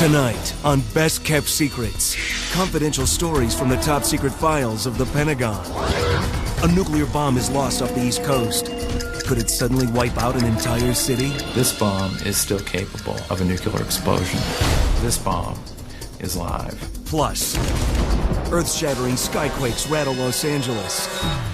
Tonight on Best Kept Secrets, confidential stories from the top secret files of the Pentagon. A nuclear bomb is lost off the East Coast. Could it suddenly wipe out an entire city? This bomb is still capable of a nuclear explosion. This bomb is live. Plus, earth-shattering skyquakes rattle Los Angeles.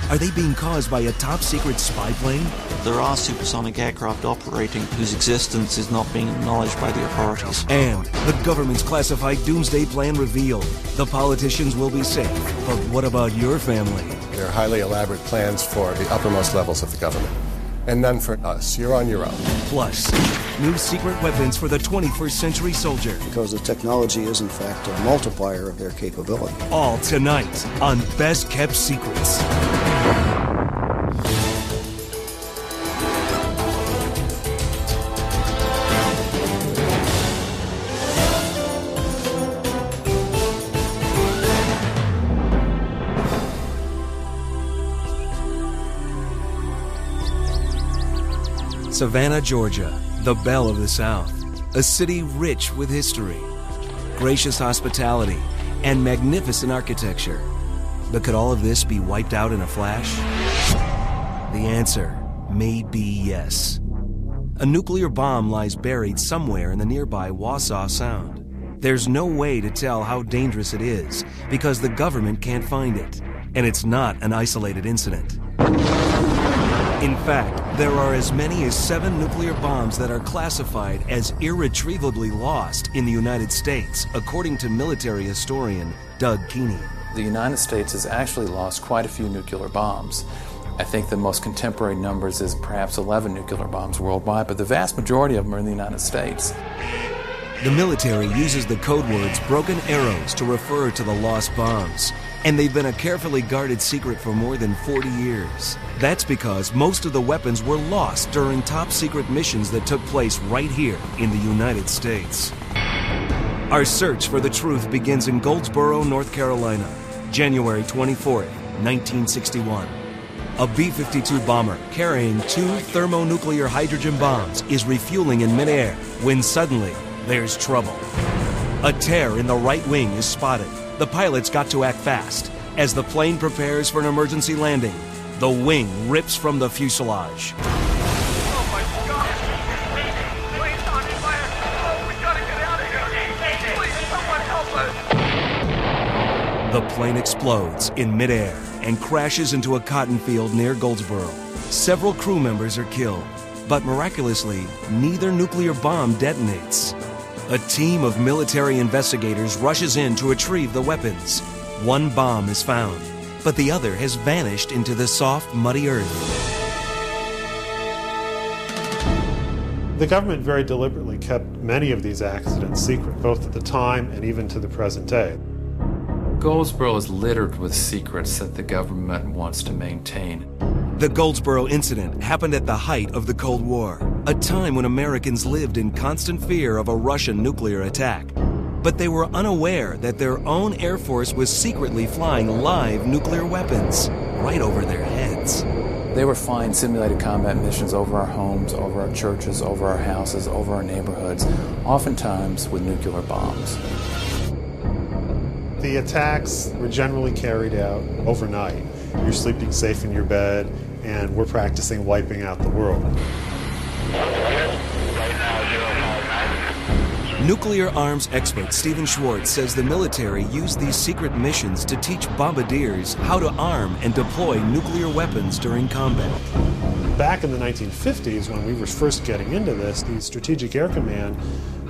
Are they being caused by a top-secret spy plane? There are supersonic aircraft operating whose existence is not being acknowledged by the authorities. And the government's classified doomsday plan revealed. The politicians will be safe, but what about your family? There are highly elaborate plans for the uppermost levels of the government, and none for us. You're on your own. Plus, new secret weapons for the 21st century soldier. Because the technology is, in fact, a multiplier of their capability. All tonight on Best Kept Secrets. Savannah, Georgia, the belle of the South, a city rich with history, gracious hospitality, and magnificent architecture. But could all of this be wiped out in a flash? The answer may be yes. A nuclear bomb lies buried somewhere in the nearby Wassaw Sound. There's no way to tell how dangerous it is because the government can't find it, and it's not an isolated incident. In fact, there are as many as 7 nuclear bombs that are classified as irretrievably lost in the United States, according to military historian Doug Keeney. The United States has actually lost quite a few nuclear bombs. I think the most contemporary numbers is perhaps 11 nuclear bombs worldwide, but the vast majority of them are in the United States. The military uses the code words broken arrows to refer to the lost bombs, and they've been a carefully guarded secret for more than 40 years. That's because most of the weapons were lost during top-secret missions that took place right here in the United States. Our search for the truth begins in Goldsboro, North Carolina, January 24th, 1961. A B-52 bomber carrying 2 thermonuclear hydrogen bombs is refueling in midair when suddenly there's trouble. A tear in the right wing is spotted. The pilots got to act fast. As the plane prepares for an emergency landing, the wing rips from the fuselage. Oh my God! Plane's on fire! Oh, we gotta get out of here! Please, someone help us! The plane explodes in midair and crashes into a cotton field near Goldsboro. Several crew members are killed, but miraculously, neither nuclear bomb detonates. A team of military investigators rushes in to retrieve the weapons. One bomb is found, but the other has vanished into the soft, muddy earth. The government very deliberately kept many of these accidents secret, both at the time and even to the present day. Goldsboro is littered with secrets that the government wants to maintain. The Goldsboro incident happened at the height of the Cold War, a time when Americans lived in constant fear of a Russian nuclear attack. But they were unaware that their own Air Force was secretly flying live nuclear weapons right over their heads. They were flying simulated combat missions over our homes, over our churches, over our houses, over our neighborhoods, oftentimes with nuclear bombs. The attacks were generally carried out overnight. You're sleeping safe in your bed, and we're practicing wiping out the world. Nuclear arms expert Stephen Schwartz says the military used these secret missions to teach bombardiers how to arm and deploy nuclear weapons during combat. Back in the 1950s, when we were first getting into this, the Strategic Air Command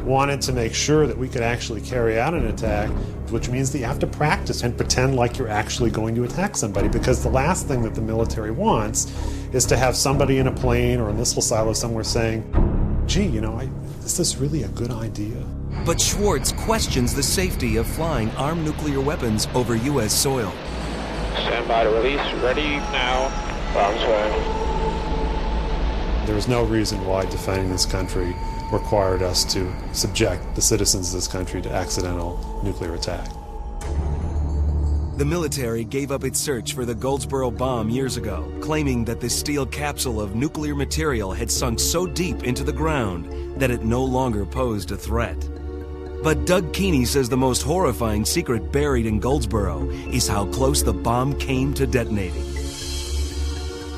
wanted to make sure that we could actually carry out an attack, which means that you have to practice and pretend like you're actually going to attack somebody, because the last thing that the military wants is to have somebody in a plane or a missile silo somewhere saying, gee, you know, is this really a good idea? But Schwartz questions the safety of flying armed nuclear weapons over U.S. soil. Stand by to release. Ready now. Bombs away. There is no reason why defending this country required us to subject the citizens of this country to accidental nuclear attack. The military gave up its search for the Goldsboro bomb years ago, claiming that the steel capsule of nuclear material had sunk so deep into the ground that it no longer posed a threat. But Doug Keeney says the most horrifying secret buried in Goldsboro is how close the bomb came to detonating.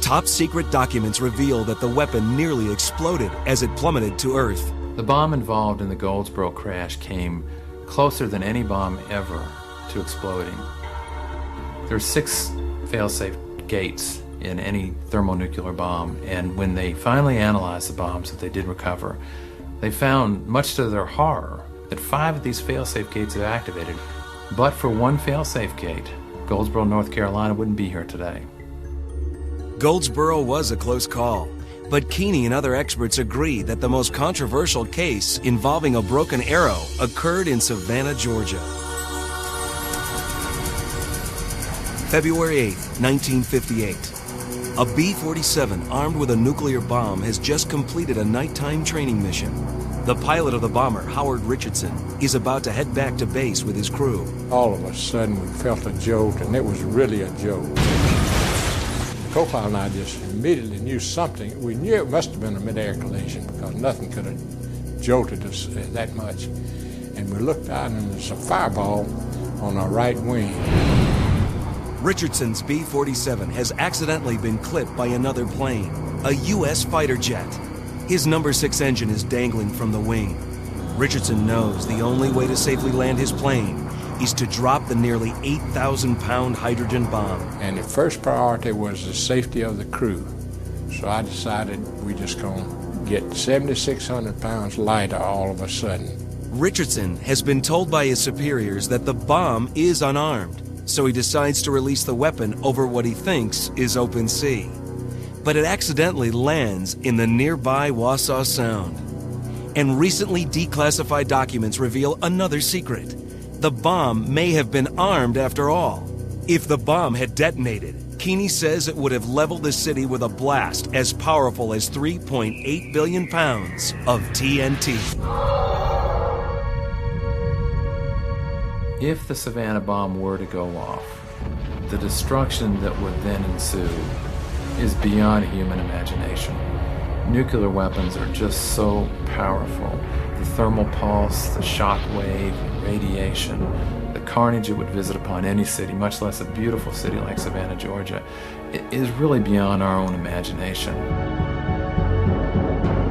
Top secret documents reveal that the weapon nearly exploded as it plummeted to Earth. The bomb involved in the Goldsboro crash came closer than any bomb ever to exploding. There are 6 fail-safe gates in any thermonuclear bomb, and when they finally analyzed the bombs that they did recover, they found, much to their horror, that 5 of these fail-safe gates have activated. But for one fail-safe gate, Goldsboro, North Carolina wouldn't be here today. Goldsboro was a close call, but Keeney and other experts agree that the most controversial case involving a broken arrow occurred in Savannah, Georgia. February 8, 1958. A B-47 armed with a nuclear bomb has just completed a nighttime training mission. The pilot of the bomber, Howard Richardson, is about to head back to base with his crew. All of a sudden, we felt a jolt, and it was really a jolt. Co-pilot and I just immediately knew something. We knew it must have been a mid-air collision because nothing could have jolted us that much. And we looked out, and there's a fireball on our right wing. Richardson's B-47 has accidentally been clipped by another plane, a U.S. fighter jet. His number 6 engine is dangling from the wing. Richardson knows the only way to safely land his plane is to drop the nearly 8,000-pound hydrogen bomb. And the first priority was the safety of the crew. So I decided we just gonna get 7,600 pounds lighter all of a sudden. Richardson has been told by his superiors that the bomb is unarmed, so he decides to release the weapon over what he thinks is open sea. But it accidentally lands in the nearby Wassaw Sound. And recently declassified documents reveal another secret. The bomb may have been armed after all. If the bomb had detonated, Keeney says it would have leveled the city with a blast as powerful as 3.8 billion pounds of TNT. If the Savannah bomb were to go off, the destruction that would then ensue is beyond human imagination. Nuclear weapons are just so powerful. The thermal pulse, the shock wave, the radiation, the carnage it would visit upon any city, much less a beautiful city like Savannah, Georgia, it is really beyond our own imagination.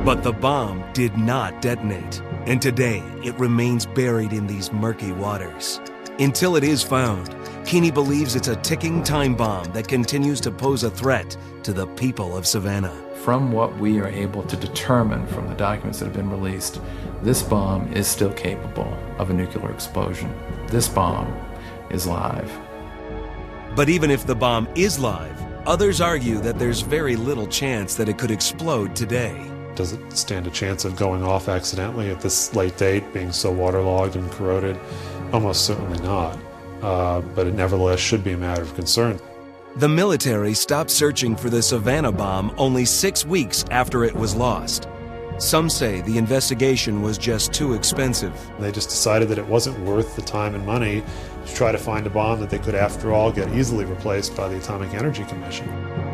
But the bomb did not detonate, and today it remains buried in these murky waters. Until it is found, Keeney believes it's a ticking time bomb that continues to pose a threat to the people of Savannah. From what we are able to determine from the documents that have been released, this bomb is still capable of a nuclear explosion. This bomb is live. But even if the bomb is live, others argue that there's very little chance that it could explode today. Does it stand a chance of going off accidentally at this late date, being so waterlogged and corroded? Almost certainly not. But it nevertheless should be a matter of concern. The military stopped searching for the Savannah bomb only 6 weeks after it was lost. Some say the investigation was just too expensive. They just decided that it wasn't worth the time and money to try to find a bomb that they could, after all, get easily replaced by the Atomic Energy Commission.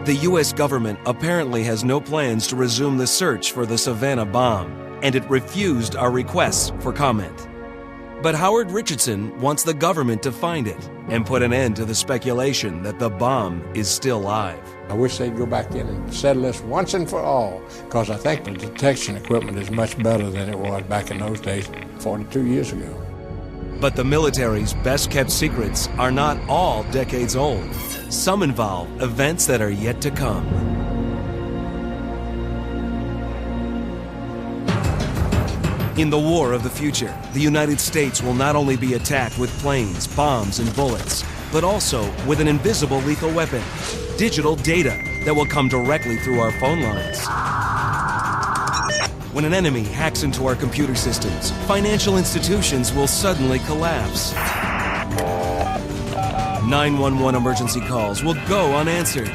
The U.S. government apparently has no plans to resume the search for the Savannah bomb, and it refused our requests for comment. But Howard Richardson wants the government to find it and put an end to the speculation that the bomb is still live. I wish they'd go back in and settle this once and for all, because I think the detection equipment is much better than it was back in those days, 42 years ago. But the military's best-kept secrets are not all decades old. Some involve events that are yet to come. In the war of the future, the United States will not only be attacked with planes, bombs, and bullets, but also with an invisible lethal weapon, digital data that will come directly through our phone lines. When an enemy hacks into our computer systems, financial institutions will suddenly collapse. 911 emergency calls will go unanswered.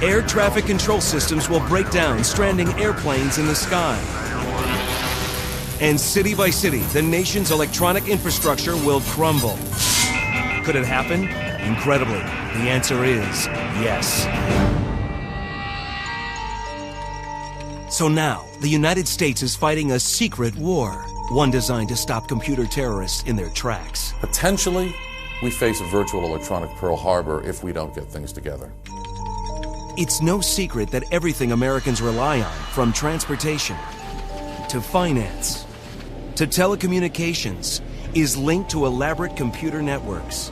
Air traffic control systems will break down, stranding airplanes in the sky. And city by city, the nation's electronic infrastructure will crumble. Could it happen? Incredibly, the answer is yes. So now, the United States is fighting a secret war. one designed to stop computer terrorists in their tracks. Potentially, we face a virtual electronic Pearl Harbor if we don't get things together. It's no secret that everything Americans rely on, from transportation to finance to telecommunications, is linked to elaborate computer networks.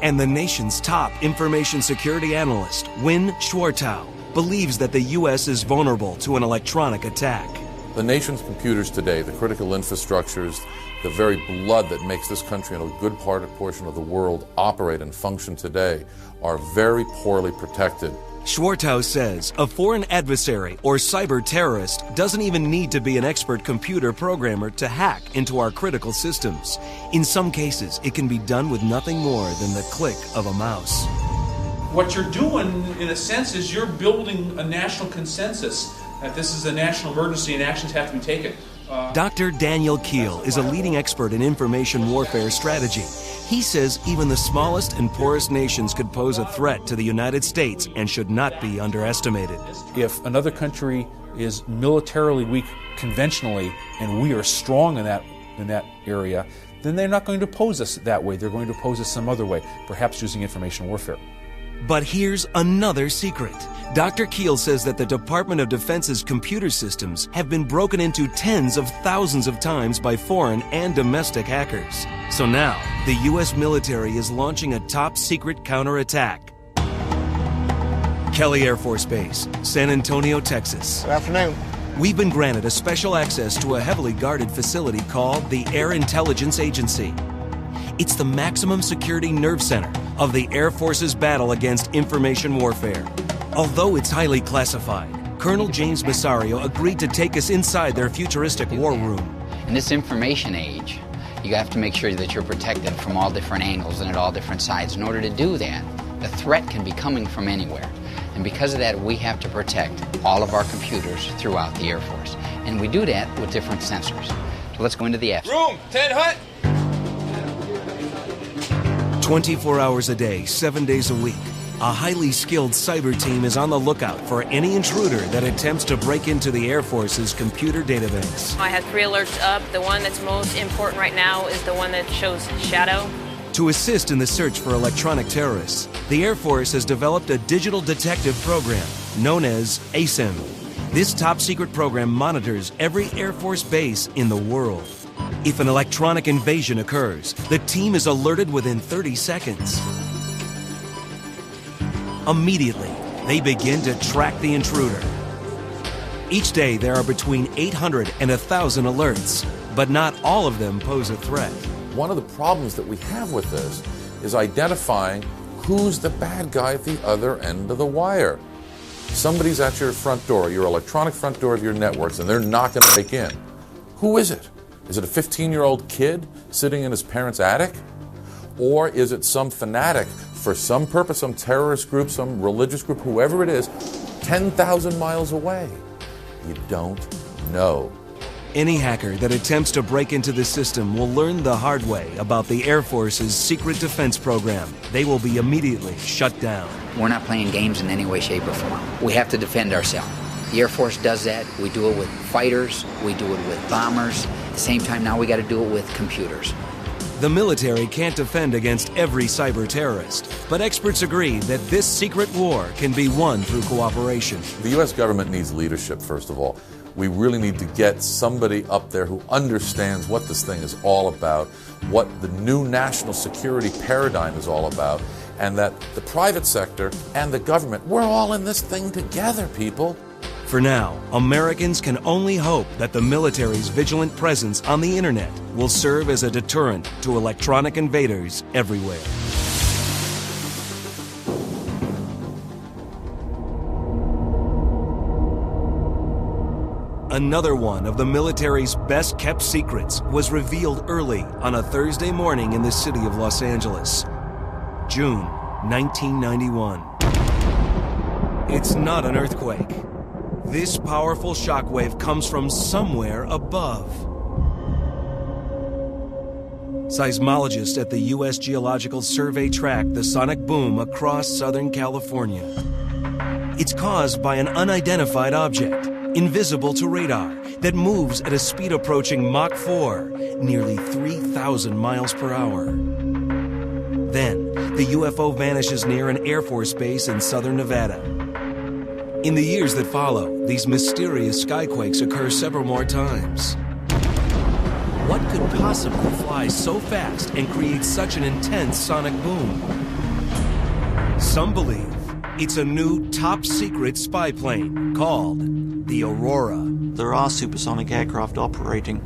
And the nation's top information security analyst, Win Schwartow, believes that the U.S. is vulnerable to an electronic attack. The nation's computers today, the critical infrastructures, the very blood that makes this country and a good portion of the world operate and function today, are very poorly protected. Schwartow says a foreign adversary or cyber terrorist doesn't even need to be an expert computer programmer to hack into our critical systems. In some cases, it can be done with nothing more than the click of a mouse. What you're doing, in a sense, is you're building a national consensus that this is a national emergency and actions have to be taken. Dr. Daniel Keel is a leading expert in information warfare strategy. He says even the smallest and poorest nations could pose a threat to the United States and should not be underestimated. If another country is militarily weak conventionally and we are strong in that area, then they're not going to pose us that way. They're going to pose us some other way, perhaps using information warfare. But here's another secret. Dr. Keel says that the Department of Defense's computer systems have been broken into tens of thousands of times by foreign and domestic hackers. So now, the U.S. military is launching a top-secret counterattack. Kelly Air Force Base, San Antonio, Texas. Good afternoon. We've been granted a special access to a heavily guarded facility called the Air Intelligence Agency. It's the maximum security nerve center of the Air Force's battle against information warfare. Although it's highly classified, Colonel James Massario agreed to take us inside their futuristic war room. In this information age, you have to make sure that you're protected from all different angles and at all different sides. In order to do that, the threat can be coming from anywhere. And because of that, we have to protect all of our computers throughout the Air Force. And we do that with different sensors. So let's go into the F. Room 10 Hut. 24 hours a day, 7 days a week, a highly skilled cyber team is on the lookout for any intruder that attempts to break into the Air Force's computer database. I have 3 alerts up. The one that's most important right now is the one that shows shadow. To assist in the search for electronic terrorists, the Air Force has developed a digital detective program known as ASIM. This top-secret program monitors every Air Force base in the world. If an electronic invasion occurs, the team is alerted within 30 seconds. Immediately, they begin to track the intruder. Each day, there are between 800 and 1,000 alerts, but not all of them pose a threat. One of the problems that we have with this is identifying who's the bad guy at the other end of the wire. Somebody's at your front door, your electronic front door of your networks, and they're knocking to break in. Who is it? Is it a 15-year-old kid sitting in his parents' attic? Or is it some fanatic for some purpose, some terrorist group, some religious group, whoever it is, 10,000 miles away? You don't know. Any hacker that attempts to break into the system will learn the hard way about the Air Force's secret defense program. They will be immediately shut down. We're not playing games in any way, shape, or form. We have to defend ourselves. The Air Force does that. We do it with fighters. We do it with bombers. At the same time, now we got to do it with computers. The military can't defend against every cyber terrorist, but experts agree that this secret war can be won through cooperation. The U.S. government needs leadership, first of all. We really need to get somebody up there who understands what this thing is all about, what the new national security paradigm is all about, and that the private sector and the government, we're all in this thing together, people. For now, Americans can only hope that the military's vigilant presence on the internet will serve as a deterrent to electronic invaders everywhere. Another one of the military's best-kept secrets was revealed early on a Thursday morning in the city of Los Angeles, June 1991. It's not an earthquake. This powerful shockwave comes from somewhere above. Seismologists at the U.S. Geological Survey track the sonic boom across Southern California. It's caused by an unidentified object, invisible to radar, that moves at a speed approaching Mach 4, nearly 3,000 miles per hour. Then, the UFO vanishes near an Air Force base in southern Nevada. In the years that follow, these mysterious skyquakes occur several more times. What could possibly fly so fast and create such an intense sonic boom? Some believe it's a new top-secret spy plane called the Aurora. There are supersonic aircraft operating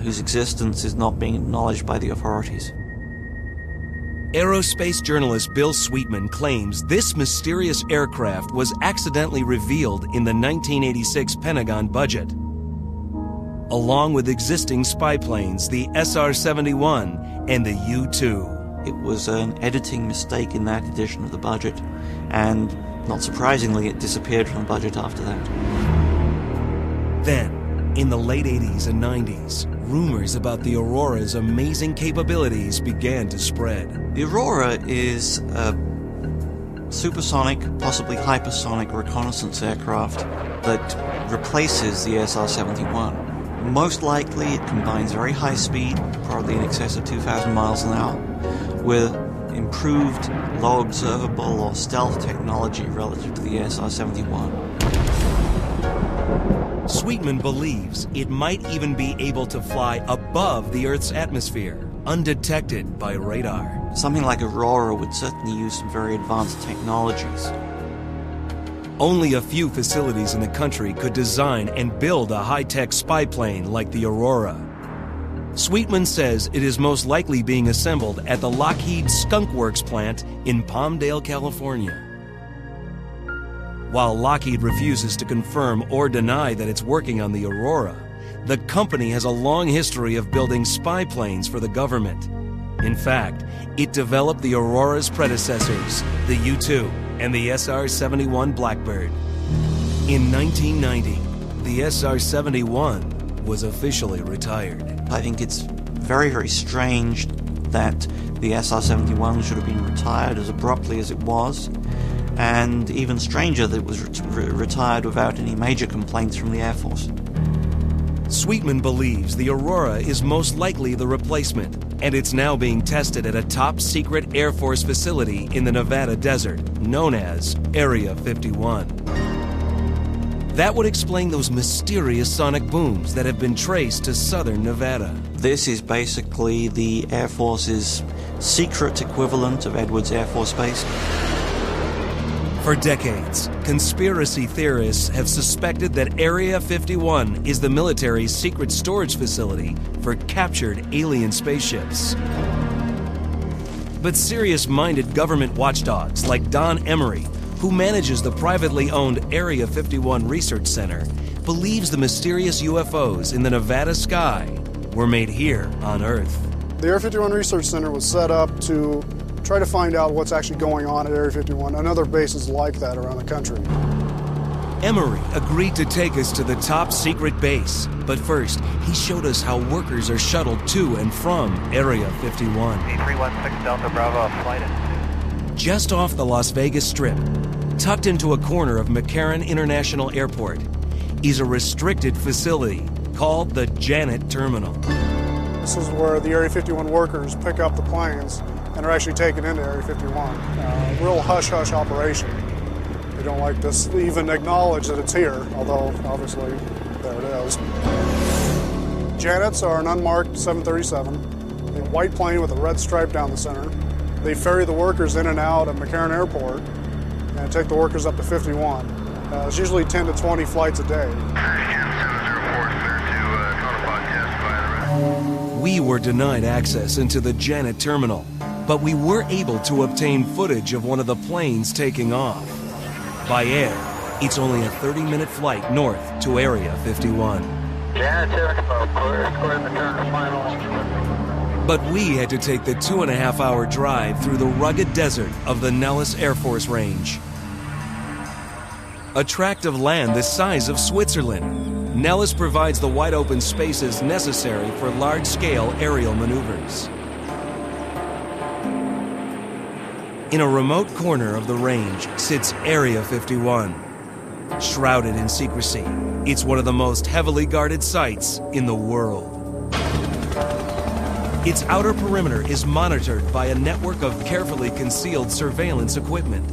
whose existence is not being acknowledged by the authorities. Aerospace journalist Bill Sweetman claims this mysterious aircraft was accidentally revealed in the 1986 Pentagon budget, along with existing spy planes, the SR-71 and the U-2. It was an editing mistake in that edition of the budget, and not surprisingly, it disappeared from the budget after that. Then, in the late 80s and 90s, rumors about the Aurora's amazing capabilities began to spread. The Aurora is a supersonic, possibly hypersonic reconnaissance aircraft that replaces the SR-71. Most likely, it combines very high speed, probably in excess of 2,000 miles an hour, with improved low observable or stealth technology relative to the SR-71. Sweetman believes it might even be able to fly above the Earth's atmosphere, undetected by radar. Something like Aurora would certainly use some very advanced technologies. Only a few facilities in the country could design and build a high-tech spy plane like the Aurora. Sweetman says it is most likely being assembled at the Lockheed Skunk Works plant in Palmdale, California. While Lockheed refuses to confirm or deny that it's working on the Aurora, the company has a long history of building spy planes for the government. In fact, it developed the Aurora's predecessors, the U-2 and the SR-71 Blackbird. In 1990, the SR-71 was officially retired. I think it's very, very strange that the SR-71 should have been retired as abruptly as it was, and even stranger that it was retired without any major complaints from the Air Force. Sweetman believes the Aurora is most likely the replacement, and it's now being tested at a top-secret Air Force facility in the Nevada desert, known as Area 51. That would explain those mysterious sonic booms that have been traced to southern Nevada. This is basically the Air Force's secret equivalent of Edwards Air Force Base. For decades, conspiracy theorists have suspected that Area 51 is the military's secret storage facility for captured alien spaceships. But serious-minded government watchdogs like Don Emery, who manages the privately owned Area 51 Research Center, believes the mysterious UFOs in the Nevada sky were made here on Earth. The Area 51 Research Center was set up to try to find out what's actually going on at Area 51 and other bases like that around the country. Emery agreed to take us to the top secret base, but first, he showed us how workers are shuttled to and from Area 51. A316 Delta Bravo, flight in. Just off the Las Vegas Strip, tucked into a corner of McCarran International Airport, is a restricted facility called the Janet Terminal. This is where the Area 51 workers pick up the planes and are actually taken into Area 51. Real hush-hush operation. They don't like to even acknowledge that it's here, although obviously there it is. Janets are an unmarked 737, a white plane with a red stripe down the center. They ferry the workers in and out of McCarran Airport and take the workers up to 51. It's usually 10 to 20 flights a day. We were denied access into the Janet Terminal, but we were able to obtain footage of one of the planes taking off. By air, it's only a 30-minute flight north to Area 51. But we had to take the 2.5-hour drive through the rugged desert of the Nellis Air Force Range. A tract of land the size of Switzerland, Nellis provides the wide-open spaces necessary for large-scale aerial maneuvers. In a remote corner of the range sits Area 51. Shrouded in secrecy, it's one of the most heavily guarded sites in the world. Its outer perimeter is monitored by a network of carefully concealed surveillance equipment.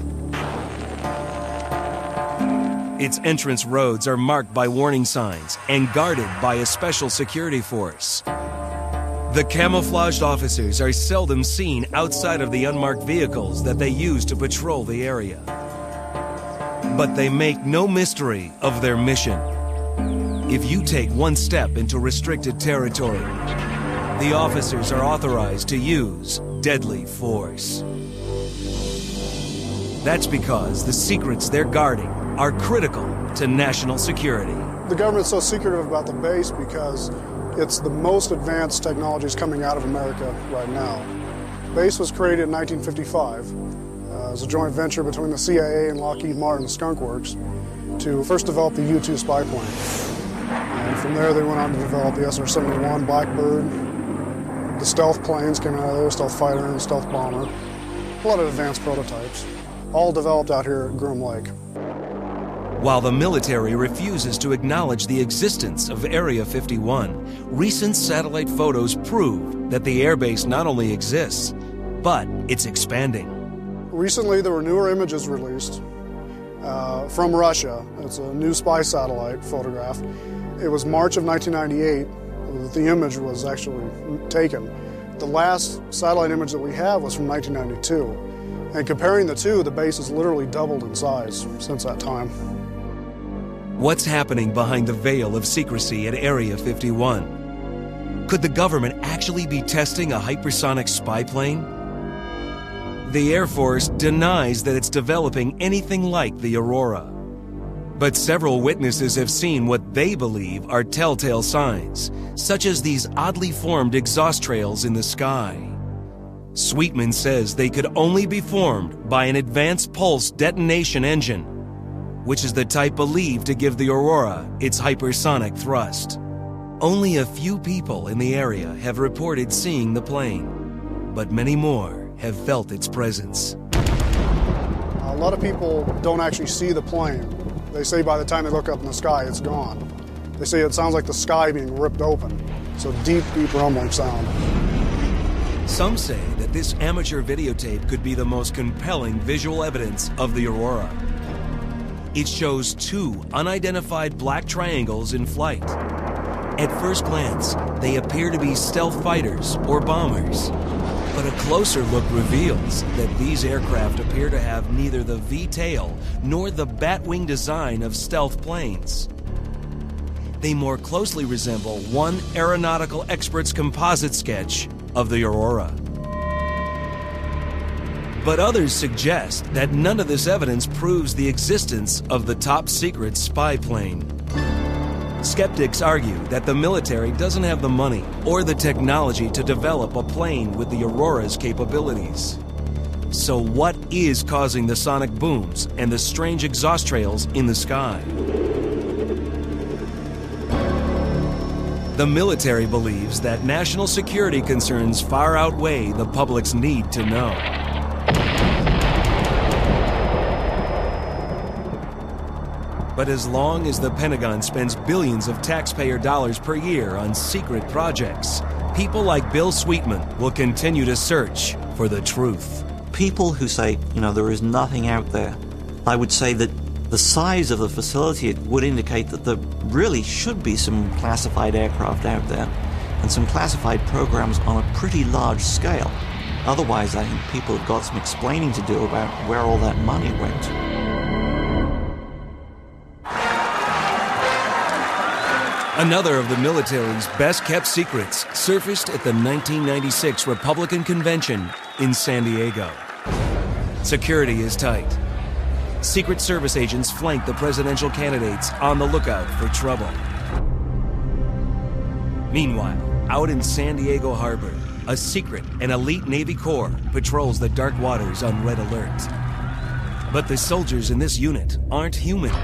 Its entrance roads are marked by warning signs and guarded by a special security force. The camouflaged officers are seldom seen outside of the unmarked vehicles that they use to patrol the area. But they make no mystery of their mission. If you take one step into restricted territory, the officers are authorized to use deadly force. That's because the secrets they're guarding are critical to national security. The government's so secretive about the base because it's the most advanced technologies coming out of America right now. Base was created in 1955 as a joint venture between the CIA and Lockheed Martin Skunk Works to first develop the U-2 spy plane. And from there they went on to develop the SR-71 Blackbird. The stealth planes came out of there, stealth fighter and stealth bomber. A lot of advanced prototypes, all developed out here at Groom Lake. While the military refuses to acknowledge the existence of Area 51, recent satellite photos prove that the airbase not only exists, but it's expanding. Recently, there were newer images released from Russia. It's a new spy satellite photograph. It was March of 1998 that the image was actually taken. The last satellite image that we have was from 1992. And comparing the two, the base has literally doubled in size since that time. What's happening behind the veil of secrecy at Area 51? Could the government actually be testing a hypersonic spy plane? The Air Force denies that it's developing anything like the Aurora. But several witnesses have seen what they believe are telltale signs, such as these oddly formed exhaust trails in the sky. Sweetman says they could only be formed by an advanced pulse detonation engine, which is the type believed to give the Aurora its hypersonic thrust. Only a few people in the area have reported seeing the plane, but many more have felt its presence. A lot of people don't actually see the plane. They say by the time they look up in the sky, it's gone. They say it sounds like the sky being ripped open. So deep, deep rumbling sound. Some say that this amateur videotape could be the most compelling visual evidence of the Aurora. It shows two unidentified black triangles in flight. At first glance, they appear to be stealth fighters or bombers. But a closer look reveals that these aircraft appear to have neither the V-tail nor the bat-wing design of stealth planes. They more closely resemble one aeronautical expert's composite sketch of the Aurora. But others suggest that none of this evidence proves the existence of the top-secret spy plane. Skeptics argue that the military doesn't have the money or the technology to develop a plane with the Aurora's capabilities. So what is causing the sonic booms and the strange exhaust trails in the sky? The military believes that national security concerns far outweigh the public's need to know. But as long as the Pentagon spends billions of taxpayer dollars per year on secret projects, people like Bill Sweetman will continue to search for the truth. People who say, there is nothing out there, I would say that the size of the facility would indicate that there really should be some classified aircraft out there and some classified programs on a pretty large scale. Otherwise, I think people have got some explaining to do about where all that money went. Another of the military's best-kept secrets surfaced at the 1996 Republican Convention in San Diego. Security is tight. Secret Service agents flank the presidential candidates on the lookout for trouble. Meanwhile, out in San Diego Harbor, a secret and elite Navy Corps patrols the dark waters on red alert. But the soldiers in this unit aren't human.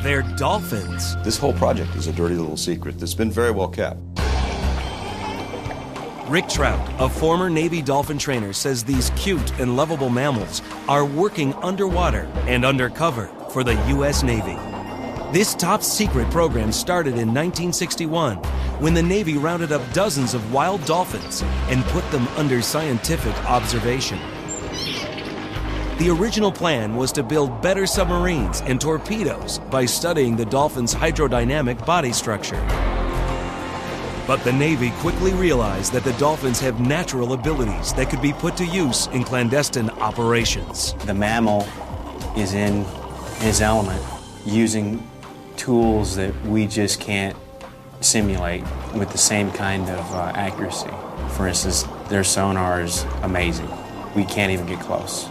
They're dolphins. This whole project is a dirty little secret that's been very well kept. Rick Trout, a former Navy dolphin trainer, says these cute and lovable mammals are working underwater and undercover for the U.S. Navy. This top-secret program started in 1961 when the Navy rounded up dozens of wild dolphins and put them under scientific observation. The original plan was to build better submarines and torpedoes by studying the dolphin's hydrodynamic body structure. But the Navy quickly realized that the dolphins have natural abilities that could be put to use in clandestine operations. The mammal is in his element, using tools that we just can't simulate with the same kind of accuracy. For instance, their sonar is amazing. We can't even get close.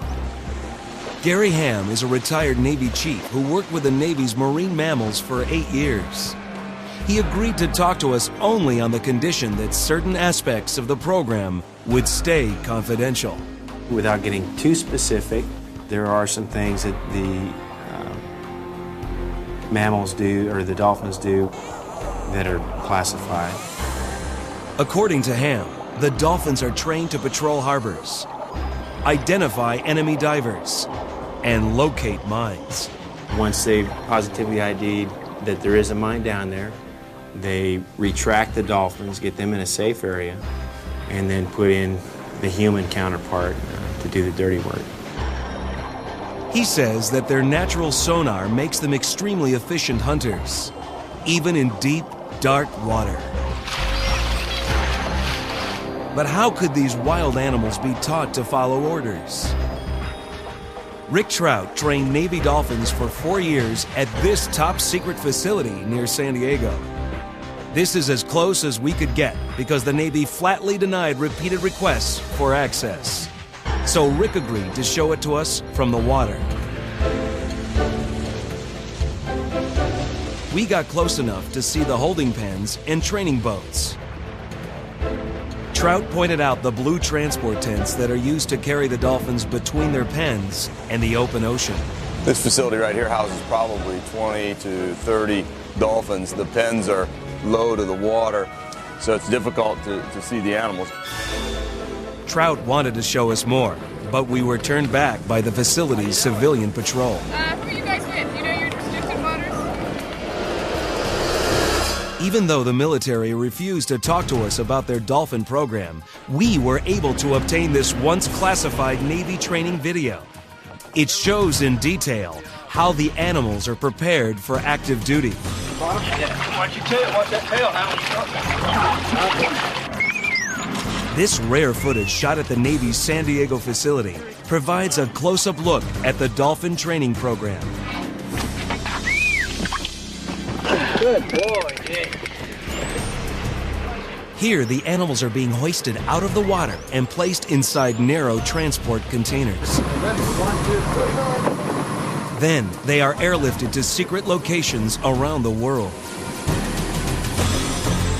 Gary Ham is a retired Navy chief who worked with the Navy's marine mammals for 8 years. He agreed to talk to us only on the condition that certain aspects of the program would stay confidential. Without getting too specific, there are some things that the mammals do, or the dolphins do, that are classified. According to Ham, the dolphins are trained to patrol harbors, identify enemy divers, and locate mines. Once they've positively ID'd that there is a mine down there, they retract the dolphins, get them in a safe area, and then put in the human counterpart to do the dirty work. He says that their natural sonar makes them extremely efficient hunters, even in deep, dark water. But how could these wild animals be taught to follow orders? Rick Trout trained Navy dolphins for 4 years at this top-secret facility near San Diego. This is as close as we could get because the Navy flatly denied repeated requests for access. So Rick agreed to show it to us from the water. We got close enough to see the holding pens and training boats. Trout pointed out the blue transport tents that are used to carry the dolphins between their pens and the open ocean. This facility right here houses probably 20 to 30 dolphins. The pens are low to the water, so it's difficult to see the animals. Trout wanted to show us more, but we were turned back by the facility's civilian patrol. Who are you guys with? You know your restricted waters? Even though the military refused to talk to us about their dolphin program, we were able to obtain this once classified Navy training video. It shows in detail how the animals are prepared for active duty. Watch that tail handle. This rare footage shot at the Navy's San Diego facility provides a close-up look at the dolphin training program. Good boy, yeah. Here, the animals are being hoisted out of the water and placed inside narrow transport containers. Then, they are airlifted to secret locations around the world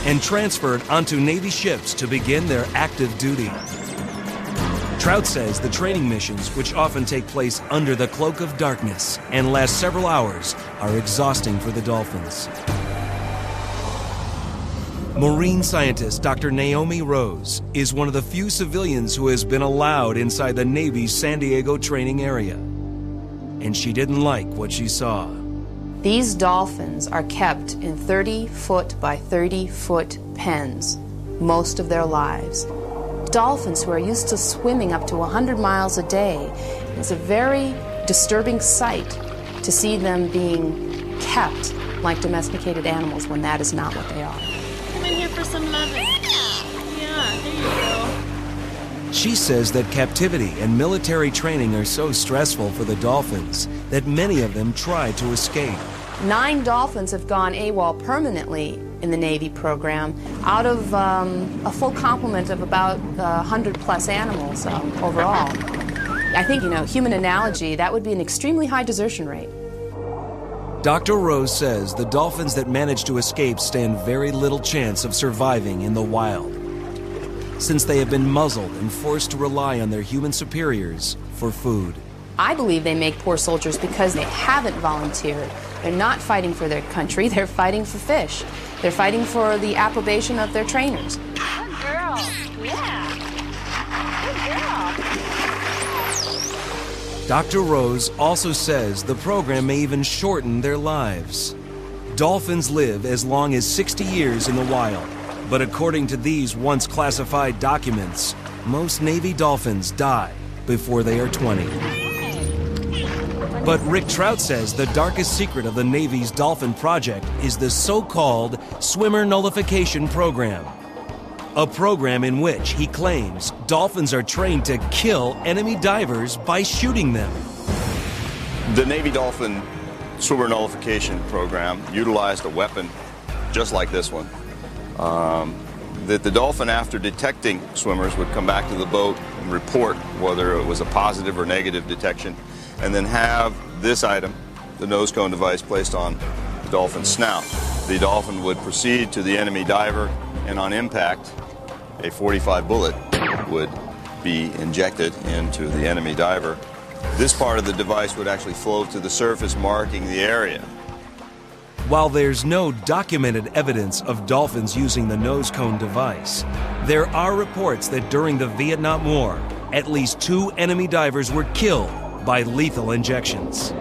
and transferred onto Navy ships to begin their active duty. Trout says the training missions, which often take place under the cloak of darkness and last several hours, are exhausting for the dolphins. Marine scientist Dr. Naomi Rose is one of the few civilians who has been allowed inside the Navy's San Diego training area. And she didn't like what she saw. These dolphins are kept in 30-foot by 30-foot pens most of their lives. Dolphins who are used to swimming up to 100 miles a day, it's a very disturbing sight to see them being kept like domesticated animals when that is not what they are. Come in here for some loving. Yeah, there you go. She says that captivity and military training are so stressful for the dolphins that many of them try to escape. 9 dolphins have gone AWOL permanently in the Navy program out of a full complement of about 100-plus animals overall. I think, human analogy, that would be an extremely high desertion rate. Dr. Rose says the dolphins that manage to escape stand very little chance of surviving in the wild, since they have been muzzled and forced to rely on their human superiors for food. I believe they make poor soldiers because they haven't volunteered. They're not fighting for their country, they're fighting for fish. They're fighting for the approbation of their trainers. Good girl. Yeah. Good girl. Dr. Rose also says the program may even shorten their lives. Dolphins live as long as 60 years in the wild, but according to these once classified documents, most Navy dolphins die before they are 20. But Rick Trout says the darkest secret of the Navy's Dolphin Project is the so-called swimmer nullification program. A program in which, he claims, dolphins are trained to kill enemy divers by shooting them. The Navy Dolphin swimmer nullification program utilized a weapon just like this one. That the dolphin, after detecting swimmers, would come back to the boat and report whether it was a positive or negative detection, and then have this item, the nose cone device, placed on the dolphin's snout. The dolphin would proceed to the enemy diver, and on impact, a .45 bullet would be injected into the enemy diver. This part of the device would actually float to the surface, marking the area. While there's no documented evidence of dolphins using the nose cone device, there are reports that during the Vietnam War, at least 2 enemy divers were killed by lethal injections.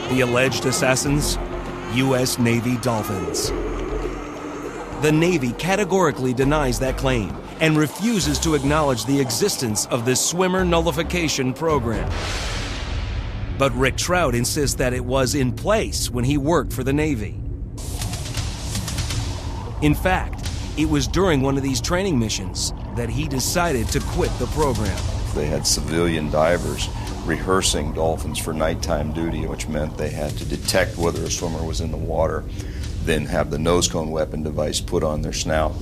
The alleged assassins? U.S. Navy dolphins. The Navy categorically denies that claim and refuses to acknowledge the existence of this swimmer nullification program. But Rick Trout insists that it was in place when he worked for the Navy. In fact, it was during one of these training missions that he decided to quit the program. They had civilian divers rehearsing dolphins for nighttime duty, which meant they had to detect whether a swimmer was in the water, then have the nose cone weapon device put on their snout.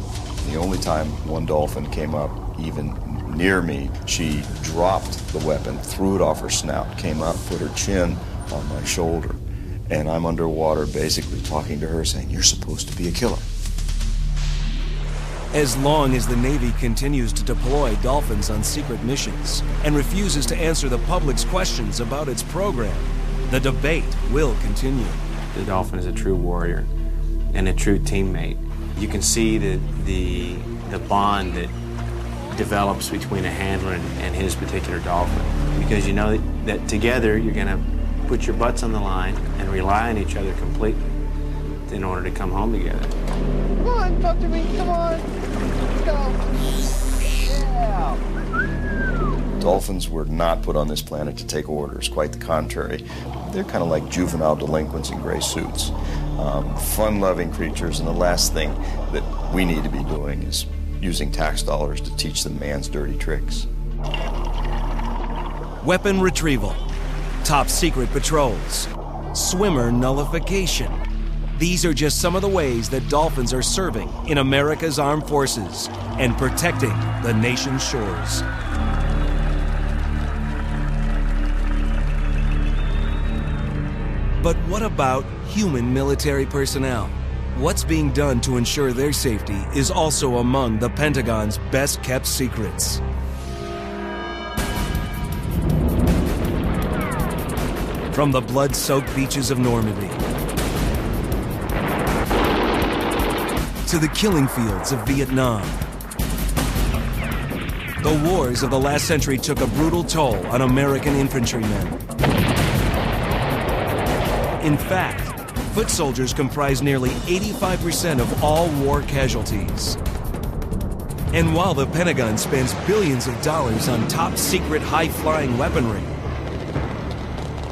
The only time one dolphin came up even near me, she dropped the weapon, threw it off her snout, came up, put her chin on my shoulder, and I'm underwater basically talking to her saying, "You're supposed to be a killer." As long as the Navy continues to deploy dolphins on secret missions and refuses to answer the public's questions about its program, the debate will continue. The dolphin is a true warrior and a true teammate. You can see the bond that develops between a handler and his particular dolphin, because you know that together you're going to put your butts on the line and rely on each other completely in order to come home together. Come on, talk to me, come on. Let's go. Yeah. Dolphins were not put on this planet to take orders, quite the contrary. They're kind of like juvenile delinquents in gray suits. Fun-loving creatures, and the last thing that we need to be doing is using tax dollars to teach them man's dirty tricks. Weapon retrieval, top secret patrols, swimmer nullification. These are just some of the ways that dolphins are serving in America's armed forces and protecting the nation's shores. But what about human military personnel? What's being done to ensure their safety is also among the Pentagon's best-kept secrets. From the blood-soaked beaches of Normandy to the killing fields of Vietnam, the wars of the last century took a brutal toll on American infantrymen. In fact, foot soldiers comprise nearly 85% of all war casualties. And while the Pentagon spends billions of dollars on top-secret high-flying weaponry,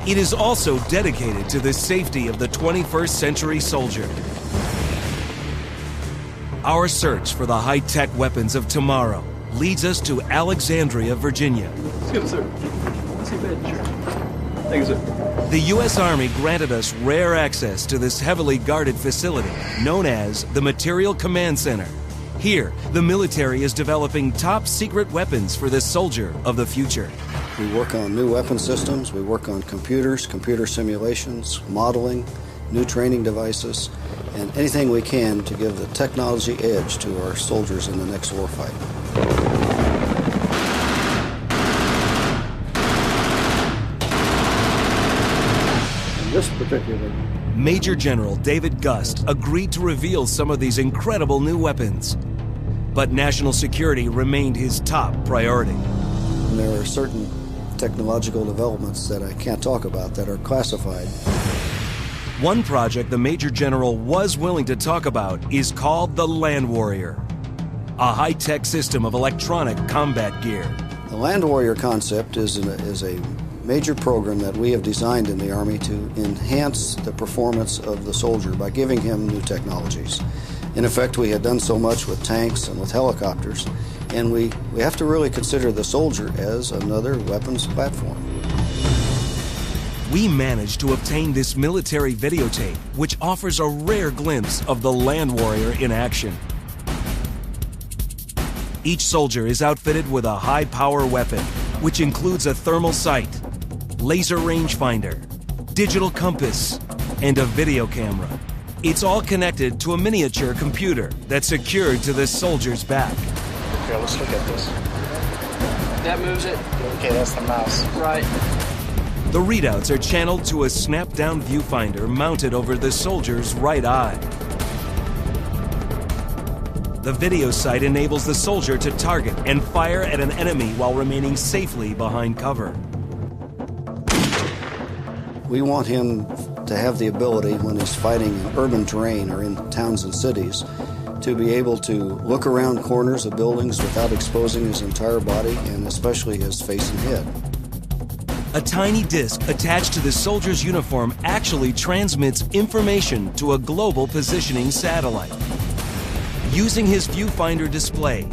it is also dedicated to the safety of the 21st century soldier. Our search for the high-tech weapons of tomorrow leads us to Alexandria, Virginia. Excuse me, sir. What's your bed, sir? Thank you, sir. The U.S. Army granted us rare access to this heavily guarded facility known as the Material Command Center. Here, the military is developing top-secret weapons for the soldier of the future. We work on new weapon systems, we work on computers, computer simulations, modeling, new training devices, and anything we can to give the technology edge to our soldiers in the next warfight. This particular Major General David Gust agreed to reveal some of these incredible new weapons, but national security remained his top priority. And there are certain technological developments that I can't talk about that are classified. One project the Major General was willing to talk about is called the Land Warrior, a high-tech system of electronic combat gear. The Land Warrior concept is a major program that we have designed in the Army to enhance the performance of the soldier by giving him new technologies. In effect, we had done so much with tanks and with helicopters, and we have to really consider the soldier as another weapons platform. We managed to obtain this military videotape, which offers a rare glimpse of the Land Warrior in action. Each soldier is outfitted with a high-power weapon, which includes a thermal sight, laser rangefinder, digital compass, and a video camera. It's all connected to a miniature computer that's secured to the soldier's back. Okay, let's look at this. That moves it. Okay, that's the mouse. Right. The readouts are channeled to a snap-down viewfinder mounted over the soldier's right eye. The video sight enables the soldier to target and fire at an enemy while remaining safely behind cover. We want him to have the ability, when he's fighting in urban terrain or in towns and cities, to be able to look around corners of buildings without exposing his entire body and especially his face and head. A tiny disc attached to the soldier's uniform actually transmits information to a global positioning satellite. Using his viewfinder display,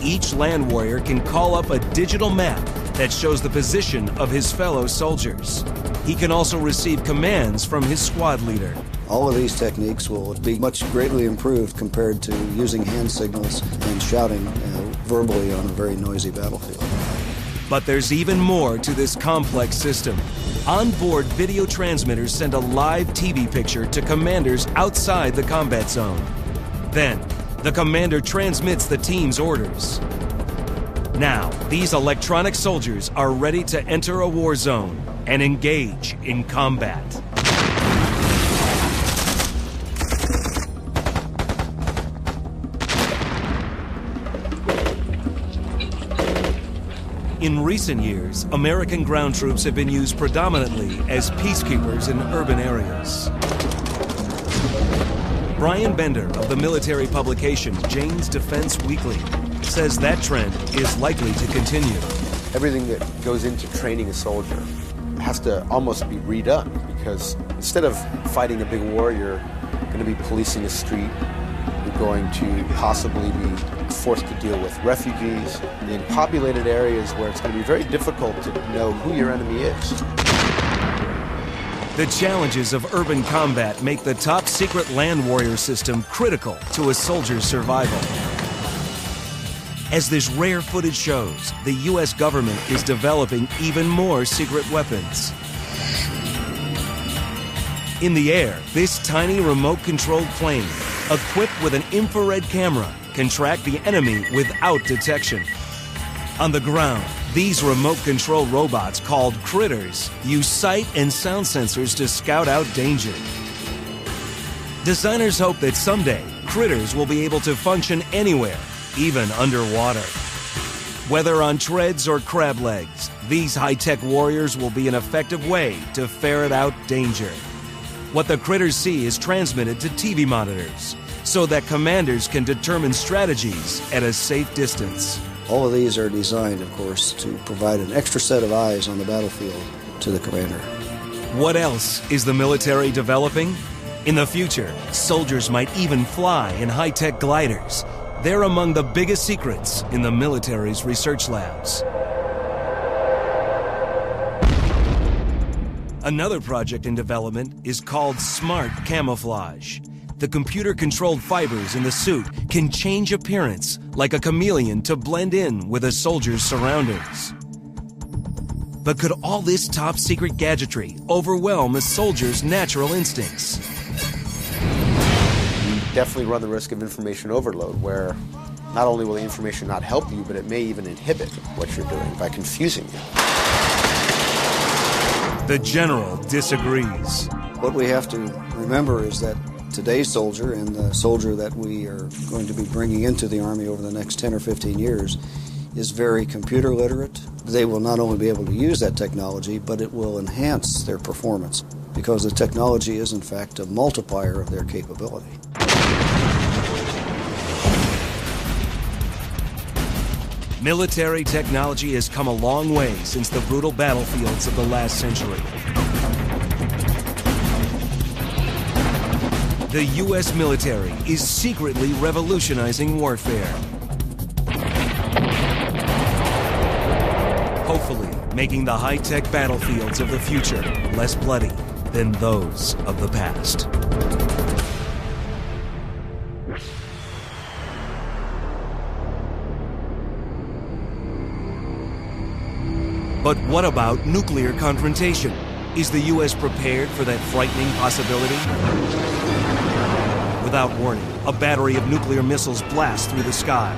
each Land Warrior can call up a digital map that shows the position of his fellow soldiers. He can also receive commands from his squad leader. All of these techniques will be much greatly improved compared to using hand signals and shouting verbally on a very noisy battlefield. But there's even more to this complex system. Onboard video transmitters send a live TV picture to commanders outside the combat zone. Then, the commander transmits the team's orders. Now, these electronic soldiers are ready to enter a war zone and engage in combat. In recent years, American ground troops have been used predominantly as peacekeepers in urban areas. Brian Bender of the military publication Jane's Defense Weekly says that trend is likely to continue. Everything that goes into training a soldier has to almost be redone, because instead of fighting a big war, you're going to be policing a street. You're going to possibly be forced to deal with refugees in populated areas where it's going to be very difficult to know who your enemy is. The challenges of urban combat make the top secret Land Warrior system critical to a soldier's survival. As this rare footage shows, the U.S. government is developing even more secret weapons. In the air, this tiny remote-controlled plane, equipped with an infrared camera, can track the enemy without detection. On the ground, these remote-control robots, called critters, use sight and sound sensors to scout out danger. Designers hope that someday, critters will be able to function anywhere, even underwater. Whether on treads or crab legs, these high-tech warriors will be an effective way to ferret out danger. What the critters see is transmitted to TV monitors, so that commanders can determine strategies at a safe distance. All of these are designed, of course, to provide an extra set of eyes on the battlefield to the commander. What else is the military developing? In the future, soldiers might even fly in high-tech gliders. They're among the biggest secrets in the military's research labs. Another project in development is called Smart Camouflage. The computer-controlled fibers in the suit can change appearance like a chameleon to blend in with a soldier's surroundings. But could all this top-secret gadgetry overwhelm a soldier's natural instincts? You definitely run the risk of information overload, where not only will the information not help you, but it may even inhibit what you're doing by confusing you. The general disagrees. What we have to remember is that today's soldier and the soldier that we are going to be bringing into the Army over the next 10 or 15 years is very computer literate. They will not only be able to use that technology, but it will enhance their performance because the technology is, in fact, a multiplier of their capability. Military technology has come a long way since the brutal battlefields of the last century. The U.S. military is secretly revolutionizing warfare. Hopefully, making the high-tech battlefields of the future less bloody than those of the past. But what about nuclear confrontation? Is the U.S. prepared for that frightening possibility? Without warning, a battery of nuclear missiles blast through the sky.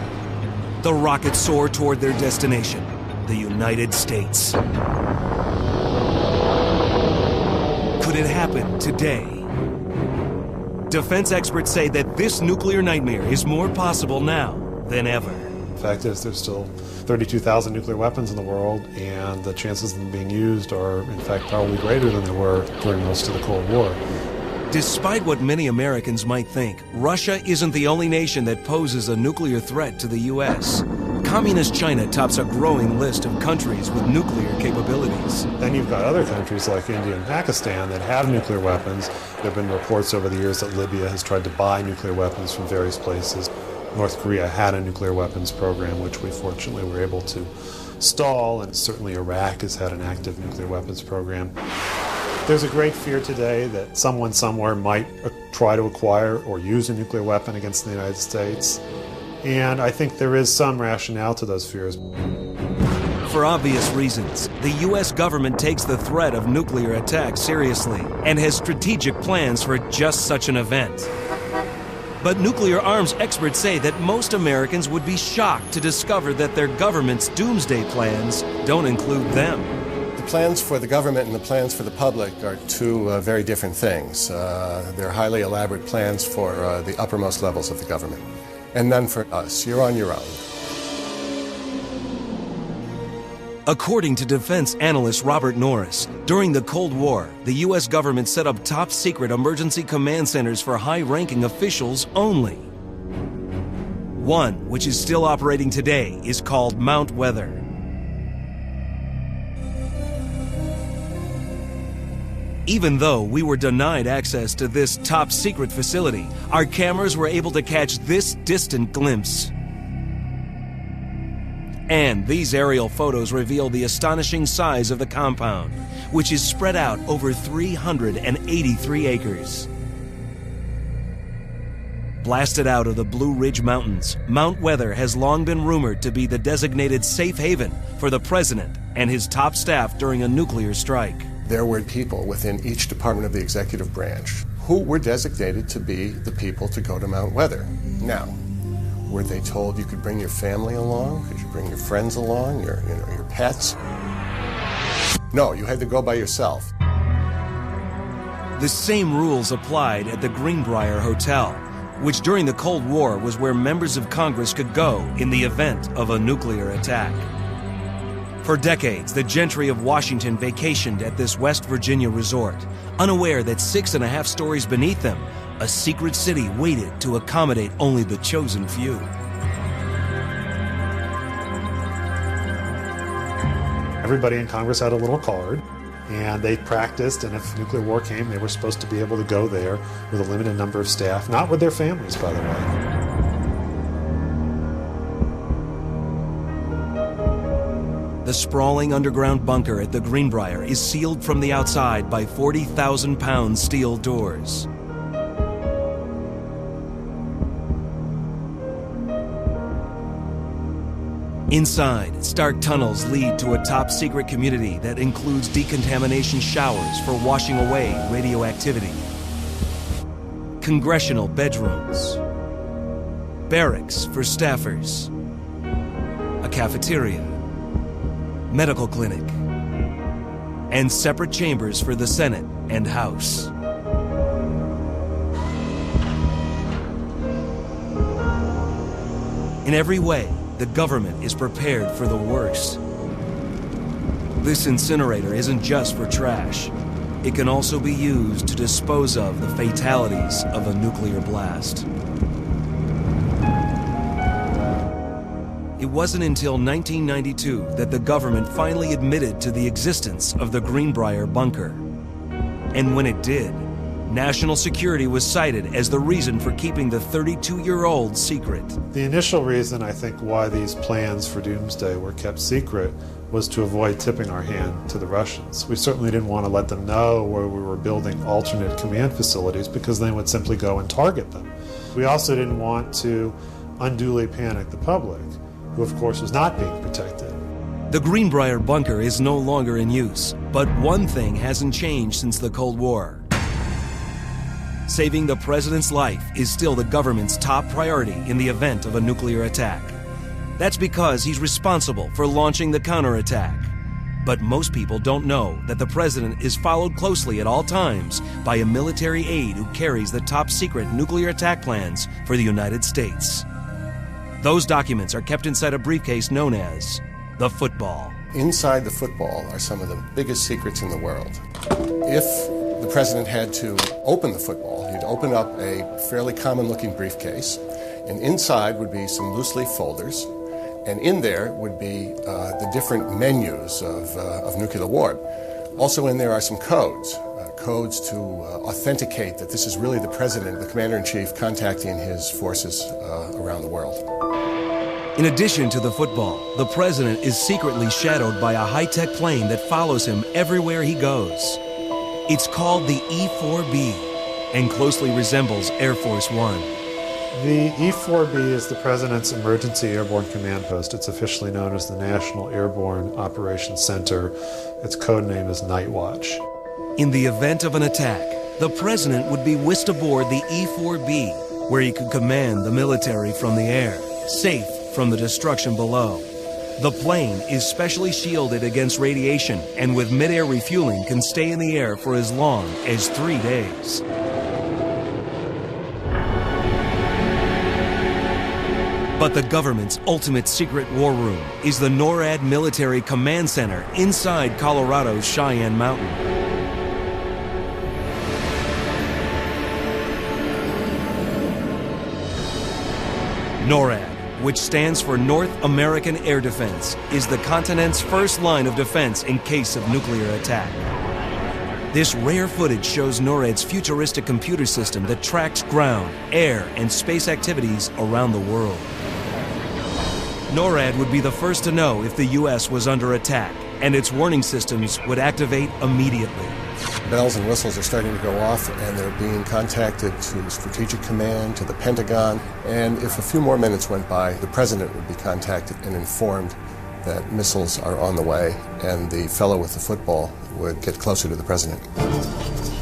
The rockets soar toward their destination, the United States. Could it happen today? Defense experts say that this nuclear nightmare is more possible now than ever. The fact is, there's still 32,000 nuclear weapons in the world, and the chances of them being used are, in fact, probably greater than they were during most of the Cold War. Despite what many Americans might think, Russia isn't the only nation that poses a nuclear threat to the U.S. Communist China tops a growing list of countries with nuclear capabilities. Then you've got other countries like India and Pakistan that have nuclear weapons. There have been reports over the years that Libya has tried to buy nuclear weapons from various places. North Korea had a nuclear weapons program, which we fortunately were able to stall, and certainly Iraq has had an active nuclear weapons program. There's a great fear today that someone somewhere might try to acquire or use a nuclear weapon against the United States, and I think there is some rationale to those fears. For obvious reasons, the U.S. government takes the threat of nuclear attack seriously and has strategic plans for just such an event. But nuclear arms experts say that most Americans would be shocked to discover that their government's doomsday plans don't include them. The plans for the government and the plans for the public are two very different things. They're highly elaborate plans for the uppermost levels of the government, and none for us. You're on your own. According to defense analyst Robert Norris, during the Cold War, the U.S. government set up top-secret emergency command centers for high-ranking officials only. One, which is still operating today, is called Mount Weather. Even though we were denied access to this top-secret facility, our cameras were able to catch this distant glimpse. And these aerial photos reveal the astonishing size of the compound, which is spread out over 383 acres. Blasted out of the Blue Ridge Mountains, Mount Weather has long been rumored to be the designated safe haven for the president and his top staff during a nuclear strike. There were people within each department of the executive branch who were designated to be the people to go to Mount Weather. Now, were they told you could bring your family along? Could you bring your friends along, your pets? No, you had to go by yourself. The same rules applied at the Greenbrier Hotel, which during the Cold War was where members of Congress could go in the event of a nuclear attack. For decades, the gentry of Washington vacationed at this West Virginia resort, unaware that 6.5 stories beneath them, a secret city waited to accommodate only the chosen few. Everybody in Congress had a little card, and they practiced, and if nuclear war came, they were supposed to be able to go there with a limited number of staff, not with their families, by the way. The sprawling underground bunker at the Greenbrier is sealed from the outside by 40,000-pound steel doors. Inside, stark tunnels lead to a top-secret community that includes decontamination showers for washing away radioactivity, congressional bedrooms, barracks for staffers, a cafeteria, medical clinic, and separate chambers for the Senate and House. In every way, the government is prepared for the worst. This incinerator isn't just for trash. It can also be used to dispose of the fatalities of a nuclear blast. It wasn't until 1992 that the government finally admitted to the existence of the Greenbrier bunker. And when it did, national security was cited as the reason for keeping the 32-year-old secret. The initial reason, I think, why these plans for Doomsday were kept secret was to avoid tipping our hand to the Russians. We certainly didn't want to let them know where we were building alternate command facilities because they would simply go and target them. We also didn't want to unduly panic the public, who of course was not being protected. The Greenbrier bunker is no longer in use, but one thing hasn't changed since the Cold War. Saving the president's life is still the government's top priority in the event of a nuclear attack. That's because he's responsible for launching the counterattack. But most people don't know that the president is followed closely at all times by a military aide who carries the top secret nuclear attack plans for the United States. Those documents are kept inside a briefcase known as the football. Inside the football are some of the biggest secrets in the world. If the president had to open the football, he'd open up a fairly common-looking briefcase, and inside would be some loose-leaf folders, and in there would be the different menus of nuclear war. Also in there are some codes to authenticate that this is really the president, the commander-in-chief, contacting his forces around the world. In addition to the football, the president is secretly shadowed by a high-tech plane that follows him everywhere he goes. It's called the E-4B and closely resembles Air Force One. The E-4B is the President's Emergency Airborne Command Post. It's officially known as the National Airborne Operations Center. Its code name is Night Watch. In the event of an attack, the President would be whisked aboard the E-4B, where he could command the military from the air, safe from the destruction below. The plane is specially shielded against radiation and with mid-air refueling can stay in the air for as long as 3 days. But the government's ultimate secret war room is the NORAD Military Command Center inside Colorado's Cheyenne Mountain. NORAD, which stands for North American Air Defense, is the continent's first line of defense in case of nuclear attack. This rare footage shows NORAD's futuristic computer system that tracks ground, air, and space activities around the world. NORAD would be the first to know if the U.S. was under attack, and its warning systems would activate immediately. Bells and whistles are starting to go off, and they're being contacted to Strategic Command, to the Pentagon, and if a few more minutes went by, the President would be contacted and informed that missiles are on the way, and the fellow with the football would get closer to the President.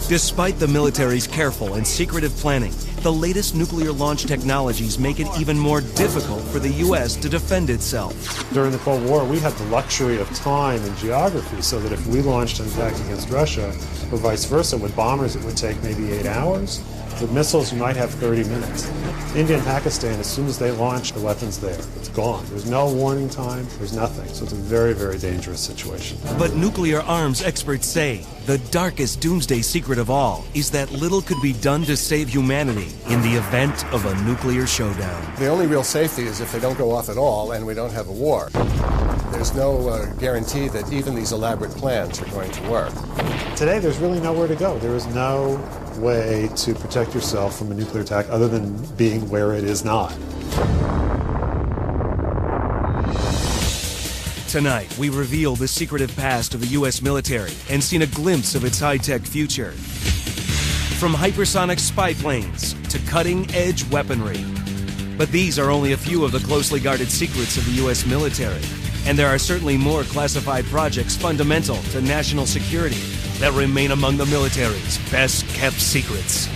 Despite the military's careful and secretive planning, the latest nuclear launch technologies make it even more difficult for the U.S. to defend itself. During the Cold War, we had the luxury of time and geography, so that if we launched an attack against Russia, or vice versa, with bombers it would take maybe 8 hours. With missiles, you might have 30 minutes. India and Pakistan, as soon as they launch, the weapon's there. It's gone. There's no warning time. There's nothing. So it's a very, very dangerous situation. But nuclear arms experts say the darkest doomsday secret of all is that little could be done to save humanity in the event of a nuclear showdown. The only real safety is if they don't go off at all and we don't have a war. There's no guarantee that even these elaborate plans are going to work. Today, there's really nowhere to go. There is no way to protect yourself from a nuclear attack other than being where it is not. Tonight, we reveal the secretive past of the U.S. military and seen a glimpse of its high-tech future. From hypersonic spy planes to cutting-edge weaponry. But these are only a few of the closely guarded secrets of the U.S. military. And there are certainly more classified projects fundamental to national security that remain among the military's best-kept secrets.